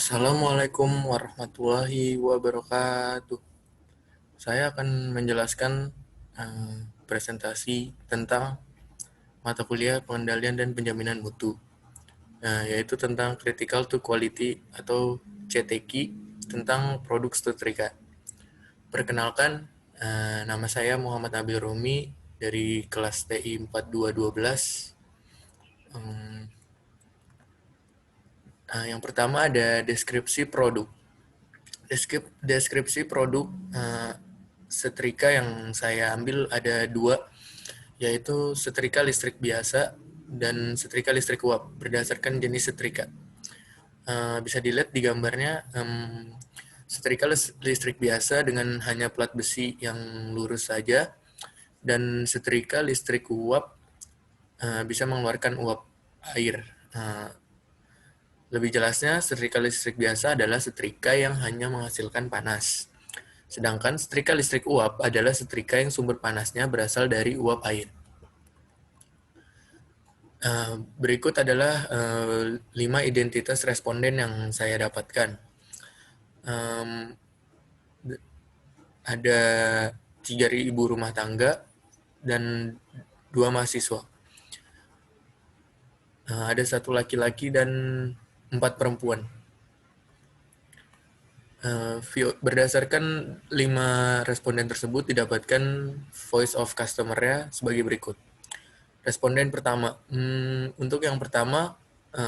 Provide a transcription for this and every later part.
Assalamualaikum warahmatullahi wabarakatuh. Saya akan menjelaskan presentasi tentang mata kuliah pengendalian dan penjaminan mutu, yaitu tentang Critical to Quality atau CTQ tentang produk setrika. Perkenalkan, nama saya Muhammad Nabil Rumi dari kelas TI 4212. Yang pertama ada deskripsi produk. Deskripsi produk setrika yang saya ambil ada dua, yaitu setrika listrik biasa dan setrika listrik uap berdasarkan jenis setrika. Bisa dilihat di gambarnya, setrika listrik biasa dengan hanya plat besi yang lurus saja, dan setrika listrik uap bisa mengeluarkan uap air. Lebih jelasnya, setrika listrik biasa adalah setrika yang hanya menghasilkan panas. Sedangkan setrika listrik uap adalah setrika yang sumber panasnya berasal dari uap air. Berikut adalah 5 identitas responden yang saya dapatkan. Ada 3 ibu rumah tangga dan 2 mahasiswa. Ada 1 laki-laki dan 4 perempuan. Berdasarkan 5 responden tersebut didapatkan voice of customer-nya sebagai berikut. Responden pertama, untuk yang pertama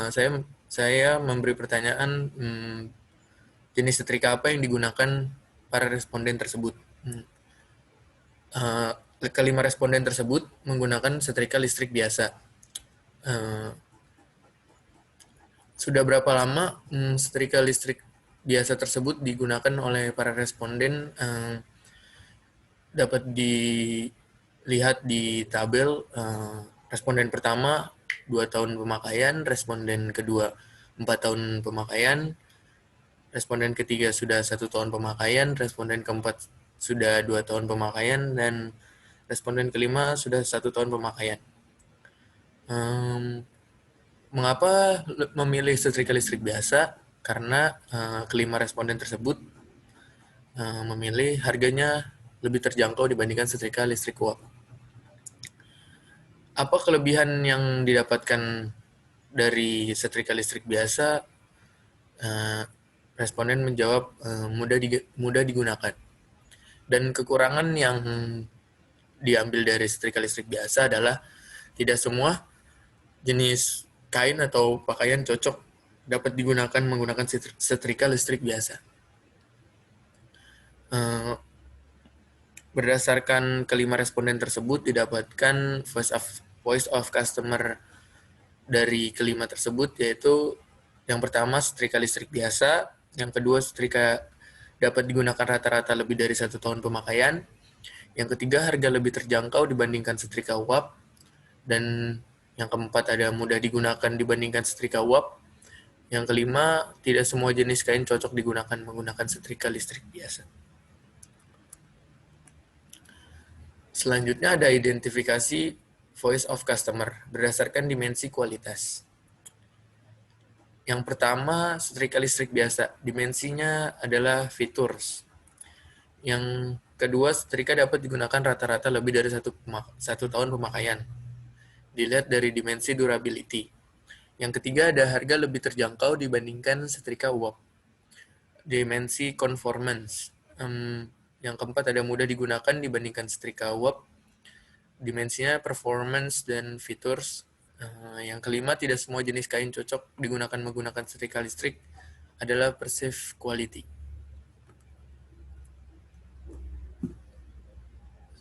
saya memberi pertanyaan jenis setrika apa yang digunakan para responden tersebut. Kelima responden tersebut menggunakan setrika listrik biasa. Sudah berapa lama setrika listrik biasa tersebut digunakan oleh para responden dapat dilihat di tabel. Responden pertama 2 tahun pemakaian, responden kedua 4 tahun pemakaian, responden ketiga sudah 1 tahun pemakaian, responden keempat sudah 2 tahun pemakaian, dan responden kelima sudah 1 tahun pemakaian. Mengapa memilih setrika listrik biasa? Karena kelima responden tersebut memilih harganya lebih terjangkau dibandingkan setrika listrik uap. Apa kelebihan yang didapatkan dari setrika listrik biasa? Responden menjawab mudah digunakan. Dan kekurangan yang diambil dari setrika listrik biasa adalah tidak semua jenis kain atau pakaian cocok dapat digunakan menggunakan setrika listrik biasa. Berdasarkan kelima responden tersebut didapatkan voice of customer dari kelima tersebut, yaitu yang pertama setrika listrik biasa, yang kedua setrika dapat digunakan rata-rata lebih dari 1 tahun pemakaian, yang ketiga harga lebih terjangkau dibandingkan setrika uap, dan yang keempat ada mudah digunakan dibandingkan setrika uap, yang kelima tidak semua jenis kain cocok digunakan menggunakan setrika listrik biasa. Selanjutnya ada identifikasi voice of customer berdasarkan dimensi kualitas. Yang pertama, setrika listrik biasa. Dimensinya adalah features. Yang kedua, setrika dapat digunakan rata-rata lebih dari 1 tahun pemakaian. Dilihat dari dimensi durability. Yang ketiga, ada harga lebih terjangkau dibandingkan setrika uap. Dimensi conformance. Yang keempat, ada mudah digunakan dibandingkan setrika uap. Dimensinya performance dan features. Yang kelima, tidak semua jenis kain cocok digunakan menggunakan setrika listrik adalah perceived quality.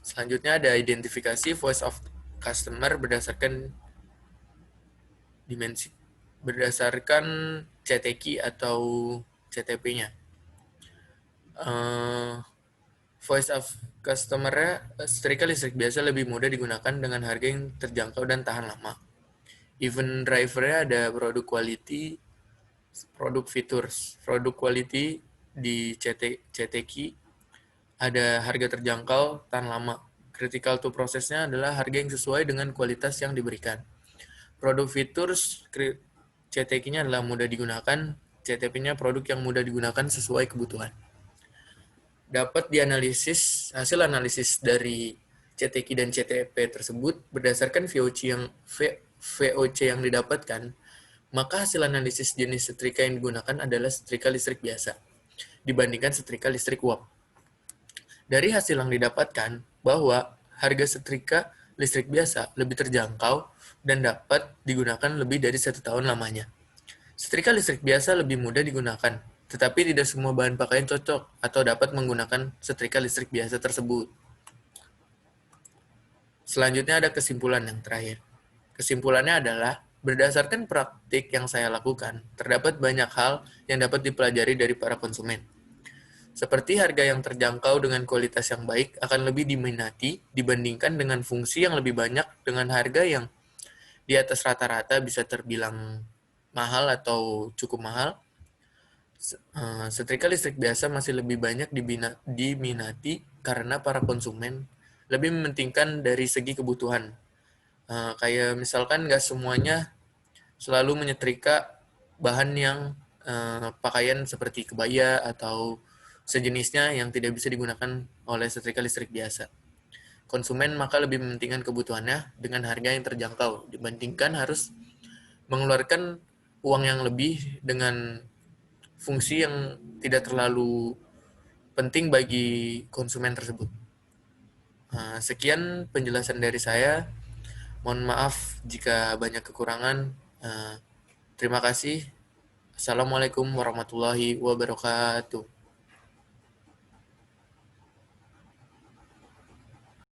Selanjutnya ada identifikasi voice of customer berdasarkan dimensi, berdasarkan CTQ atau CTP-nya. Voice of customer-nya, setrika listrik biasa lebih mudah digunakan dengan harga yang terjangkau dan tahan lama. Event driver-nya ada produk quality, produk features. Produk quality di CTQ ada harga terjangkau, tahan lama. Critical to prosesnya adalah harga yang sesuai dengan kualitas yang diberikan. Produk features CTQ-nya adalah mudah digunakan, CTP-nya produk yang mudah digunakan sesuai kebutuhan. Dapat dianalisis, hasil analisis dari CTQ dan CTP tersebut berdasarkan VOC yang didapatkan, maka hasil analisis jenis setrika yang digunakan adalah setrika listrik biasa dibandingkan setrika listrik uap. Dari hasil yang didapatkan bahwa harga setrika listrik biasa lebih terjangkau dan dapat digunakan lebih dari 1 tahun lamanya. Setrika listrik biasa lebih mudah digunakan, tetapi tidak semua bahan pakaian cocok atau dapat menggunakan setrika listrik biasa tersebut. Selanjutnya ada kesimpulan yang terakhir. Kesimpulannya adalah, berdasarkan praktik yang saya lakukan, terdapat banyak hal yang dapat dipelajari dari para konsumen. Seperti harga yang terjangkau dengan kualitas yang baik akan lebih diminati dibandingkan dengan fungsi yang lebih banyak dengan harga yang di atas rata-rata bisa terbilang mahal atau cukup mahal. Setrika listrik biasa masih lebih banyak diminati karena para konsumen lebih mementingkan dari segi kebutuhan. Kayak misalkan nggak semuanya selalu menyetrika bahan yang pakaian seperti kebaya atau sejenisnya yang tidak bisa digunakan oleh setrika listrik biasa. Konsumen maka lebih mementingkan kebutuhannya dengan harga yang terjangkau dibandingkan harus mengeluarkan uang yang lebih dengan fungsi yang tidak terlalu penting bagi konsumen tersebut. Sekian penjelasan dari saya. Mohon maaf jika banyak kekurangan. Terima kasih. Assalamualaikum warahmatullahi wabarakatuh.